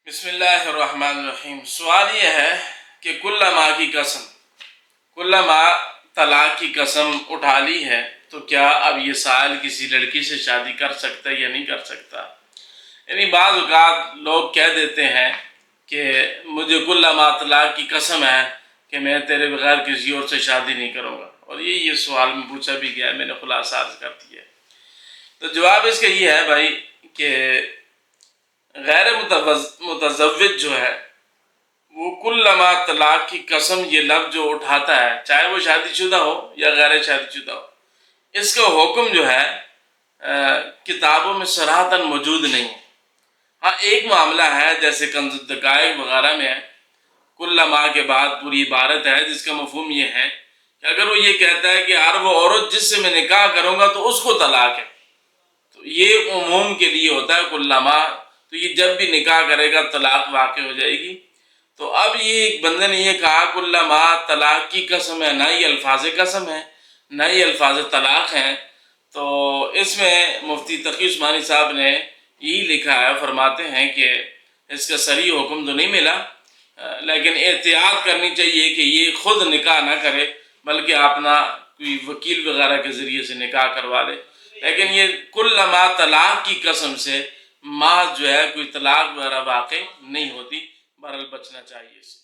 بسم اللہ الرحمن الرحیم۔ سوال یہ ہے کہ کل ماں کی قسم، کل ماں طلاق کی قسم اٹھا لی ہے تو کیا اب یہ سائل کسی لڑکی سے شادی کر سکتا ہے یا نہیں کر سکتا؟ یعنی بعض اوقات لوگ کہہ دیتے ہیں کہ مجھے کل ماں طلاق کی قسم ہے کہ میں تیرے بغیر کسی اور سے شادی نہیں کروں گا، اور یہ سوال میں پوچھا بھی گیا ہے، میں نے خلاصہ عرض کر دیا ہے۔ تو جواب اس کا یہ ہے بھائی کہ غیر متزوج جو ہے وہ کل ما طلاق کی قسم یہ لفظ جو اٹھاتا ہے، چاہے وہ شادی شدہ ہو یا غیر شادی شدہ ہو، اس کا حکم جو ہے کتابوں میں صراحتاً موجود نہیں ہے۔ ہاں ایک معاملہ ہے جیسے کنز الدقائق وغیرہ میں ہے، کل ما کے بعد پوری عبارت ہے جس کا مفہوم یہ ہے کہ اگر وہ یہ کہتا ہے کہ ہر وہ عورت جس سے میں نکاح کروں گا تو اس کو طلاق ہے، تو یہ عموم کے لیے ہوتا ہے کل ما، تو یہ جب بھی نکاح کرے گا طلاق واقع ہو جائے گی۔ تو اب یہ ایک بندے نے یہ کہا کل ما طلاق کی قسم ہے، نہ یہ الفاظ قسم ہے نہ یہ الفاظ طلاق ہیں، تو اس میں مفتی تقی عثمانی صاحب نے یہی لکھا ہے، فرماتے ہیں کہ اس کا صریح حکم تو نہیں ملا، لیکن احتیاط کرنی چاہیے کہ یہ خود نکاح نہ کرے بلکہ اپنا کوئی وکیل وغیرہ کے ذریعے سے نکاح کروا لے۔ لیکن یہ کل ما طلاق کی قسم سے محض جو ہے کوئی طلاق وغیرہ واقع نہیں ہوتی، بہرحال بچنا چاہیے اس سے۔